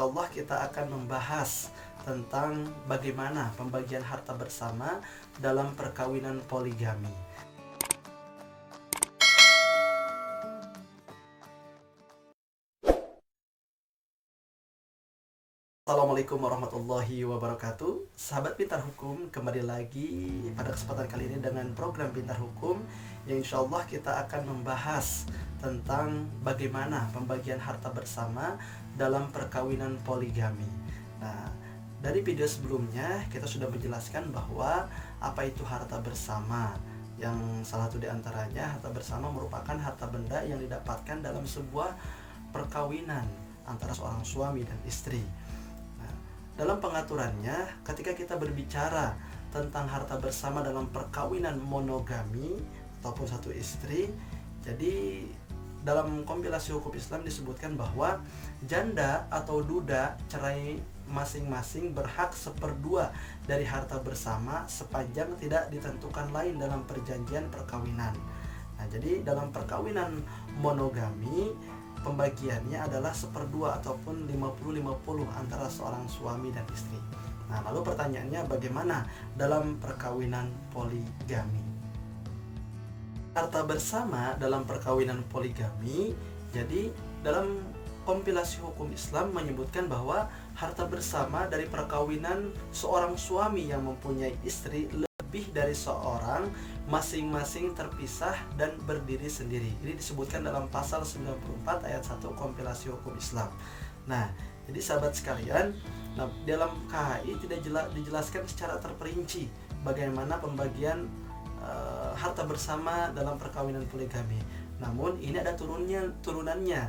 insya Allah kita akan membahas tentang bagaimana pembagian harta bersama dalam perkawinan poligami. Assalamualaikum warahmatullahi wabarakatuh. Sahabat Pintar Hukum, kembali lagi pada kesempatan kali ini dengan program Pintar Hukum yang insya Allah kita akan membahas tentang bagaimana pembagian harta bersama dalam perkawinan poligami. Nah, dari video sebelumnya kita sudah menjelaskan bahwa apa itu harta bersama, yang salah satu diantaranya harta bersama merupakan harta benda yang didapatkan dalam sebuah perkawinan antara seorang suami dan istri. Dalam pengaturannya, ketika kita berbicara tentang harta bersama dalam perkawinan monogami ataupun satu istri, jadi dalam kompilasi hukum Islam disebutkan bahwa janda atau duda cerai masing-masing berhak 1/2 dari harta bersama sepanjang tidak ditentukan lain dalam perjanjian perkawinan. Nah, jadi dalam perkawinan monogami pembagiannya adalah 1/2 ataupun 50-50 antara seorang suami dan istri. Nah, lalu pertanyaannya bagaimana dalam perkawinan poligami? Harta bersama dalam perkawinan poligami, jadi dalam kompilasi hukum Islam menyebutkan bahwa harta bersama dari perkawinan seorang suami yang mempunyai istri lebih dari seorang, masing-masing terpisah dan berdiri sendiri. Ini disebutkan dalam pasal 94 ayat 1 kompilasi hukum Islam. Nah, jadi sahabat sekalian, dalam KHI tidak dijelaskan secara terperinci bagaimana pembagian harta bersama dalam perkawinan poligami. Namun ini ada turunannya.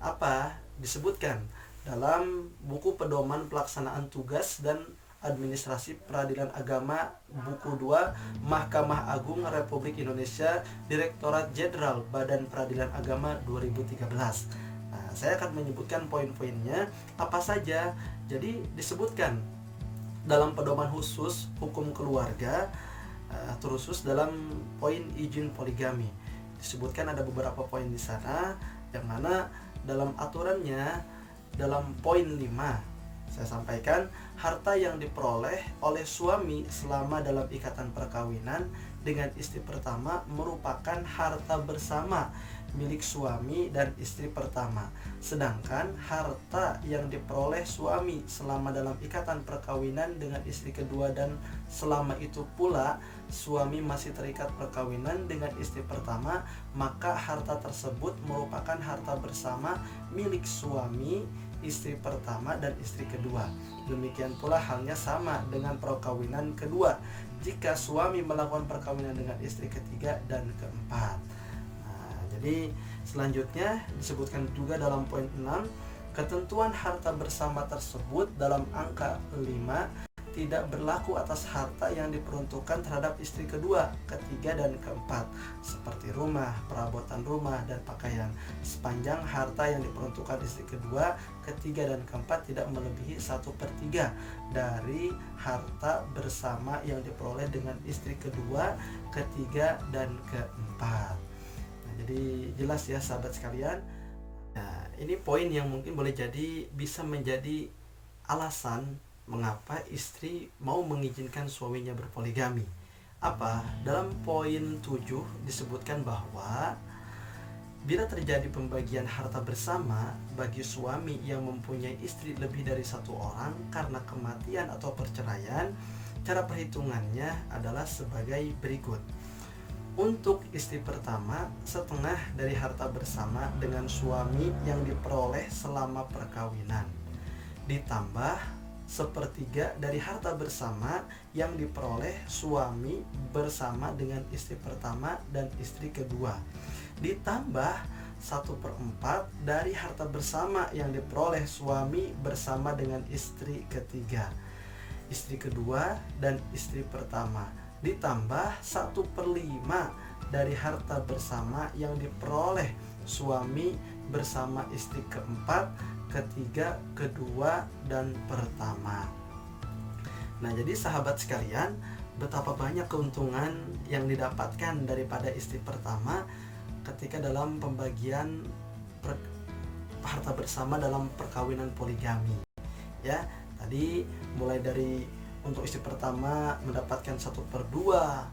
Apa? Disebutkan dalam buku pedoman pelaksanaan tugas dan Administrasi Peradilan Agama buku 2 Mahkamah Agung Republik Indonesia Direktorat Jenderal Badan Peradilan Agama 2013. Nah, saya akan menyebutkan poin-poinnya apa saja. Jadi disebutkan dalam pedoman khusus hukum keluarga, terkhusus dalam poin izin poligami. Disebutkan ada beberapa poin di sana yang mana dalam aturannya dalam poin 5 saya sampaikan, harta yang diperoleh oleh suami selama dalam ikatan perkawinan dengan istri pertama merupakan harta bersama milik suami dan istri pertama. Sedangkan harta yang diperoleh suami selama dalam ikatan perkawinan dengan istri kedua dan selama itu pula suami masih terikat perkawinan dengan istri pertama, maka harta tersebut merupakan harta bersama milik suami, istri pertama dan istri kedua. Demikian pula halnya sama dengan perkawinan kedua jika suami melakukan perkawinan dengan istri ketiga dan keempat. Nah, jadi selanjutnya disebutkan juga dalam poin 6, ketentuan harta bersama tersebut dalam angka 5 tidak berlaku atas harta yang diperuntukkan terhadap istri kedua, ketiga, dan keempat, seperti rumah, perabotan rumah, dan pakaian, sepanjang harta yang diperuntukkan istri kedua, ketiga, dan keempat tidak melebihi 1/3 dari harta bersama yang diperoleh dengan istri kedua, ketiga, dan keempat. Nah, jadi jelas ya sahabat sekalian. Nah, ini poin yang mungkin boleh jadi bisa menjadi alasan mengapa istri mau mengizinkan suaminya berpoligami. Apa? Dalam poin 7 disebutkan bahwa bila terjadi pembagian harta bersama bagi suami yang mempunyai istri lebih dari 1 orang karena kematian atau perceraian, cara perhitungannya adalah sebagai berikut. Untuk istri pertama, setengah dari harta bersama dengan suami yang diperoleh selama perkawinan, ditambah 1/3 dari harta bersama yang diperoleh suami bersama dengan istri pertama dan istri kedua, ditambah 1/4 dari harta bersama yang diperoleh suami bersama dengan istri ketiga, istri kedua, dan istri pertama, ditambah 1/5 dari harta bersama yang diperoleh suami bersama istri keempat, ketiga, kedua, dan pertama. Nah, jadi sahabat sekalian, betapa banyak keuntungan yang didapatkan daripada istri pertama ketika dalam pembagian harta bersama dalam perkawinan poligami. ya. Tadi mulai dari untuk istri pertama mendapatkan 1/2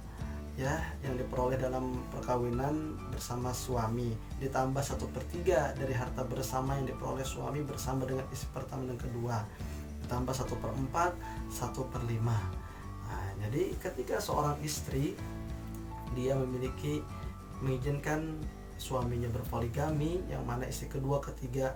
ya yang diperoleh dalam perkawinan bersama suami, ditambah 1/3 dari harta bersama yang diperoleh suami bersama dengan istri pertama dan kedua, ditambah 1/4, 1/5. Nah, jadi ketika seorang istri dia mengizinkan suaminya berpoligami, yang mana istri kedua, ketiga,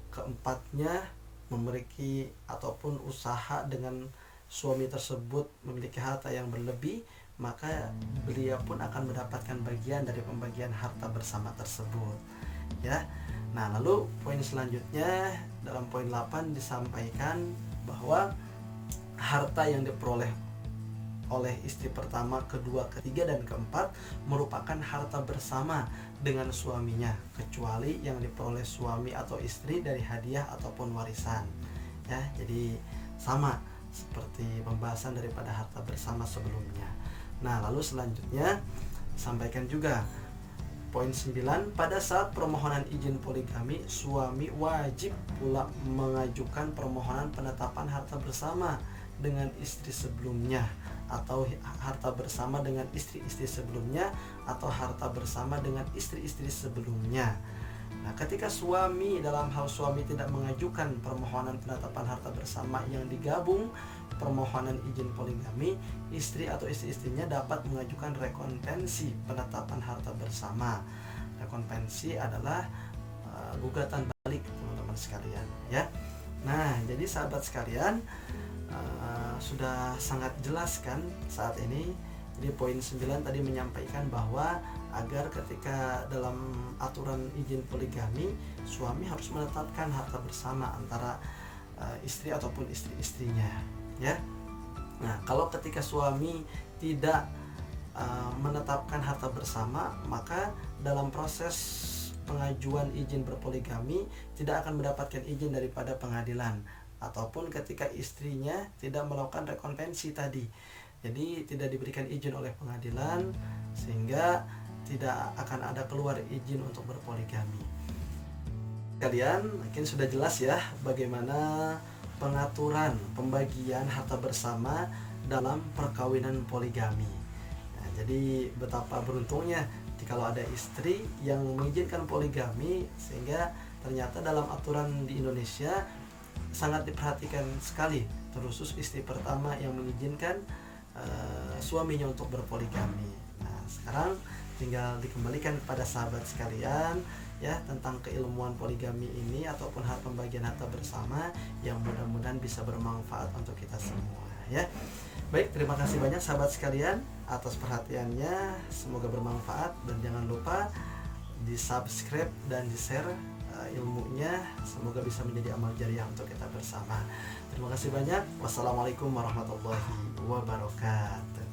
keempatnya memiliki ataupun usaha dengan suami tersebut memiliki harta yang berlebih, maka beliau pun akan mendapatkan bagian dari pembagian harta bersama tersebut ya. Nah, lalu poin selanjutnya dalam poin 8 disampaikan bahwa harta yang diperoleh oleh istri pertama, kedua, ketiga, dan keempat merupakan harta bersama dengan suaminya, kecuali yang diperoleh suami atau istri dari hadiah ataupun warisan ya. Jadi sama seperti pembahasan daripada harta bersama sebelumnya. Nah, lalu selanjutnya sampaikan juga poin 9, pada saat permohonan izin poligami, suami wajib pula mengajukan permohonan penetapan harta bersama dengan istri sebelumnya, atau harta bersama dengan istri-istri sebelumnya, atau harta bersama dengan istri-istri sebelumnya. Nah, ketika suami dalam hal suami tidak mengajukan permohonan penetapan harta bersama yang digabung permohonan izin poligami, istri atau istri-istrinya dapat mengajukan rekonvensi penetapan harta bersama. Rekonvensi adalah gugatan balik, teman-teman sekalian ya. Nah, jadi sahabat sekalian, sudah sangat jelas kan saat ini. Jadi poin 9 tadi menyampaikan bahwa agar ketika dalam aturan izin poligami, suami harus menetapkan harta bersama antara istri ataupun istri-istrinya ya. Nah, kalau ketika suami tidak menetapkan harta bersama, maka dalam proses pengajuan izin berpoligami tidak akan mendapatkan izin daripada pengadilan, ataupun ketika istrinya tidak melakukan rekonvensi tadi, jadi tidak diberikan izin oleh pengadilan, sehingga tidak akan ada keluar izin untuk berpoligami. Kalian mungkin sudah jelas ya bagaimana pengaturan pembagian harta bersama dalam perkawinan poligami. Nah, jadi betapa beruntungnya kalau ada istri yang mengizinkan poligami, sehingga ternyata dalam aturan di Indonesia sangat diperhatikan sekali, terkhusus istri pertama yang mengizinkan suaminya untuk berpoligami. Nah, sekarang tinggal dikembalikan kepada sahabat sekalian ya tentang keilmuan poligami ini ataupun hal pembagian harta bersama, yang mudah-mudahan bisa bermanfaat untuk kita semua ya. Baik, terima kasih banyak sahabat sekalian atas perhatiannya, semoga bermanfaat, dan jangan lupa di subscribe dan di share ilmunya, semoga bisa menjadi amal jariah untuk kita bersama. Terima kasih banyak. Wassalamualaikum warahmatullahi wabarakatuh.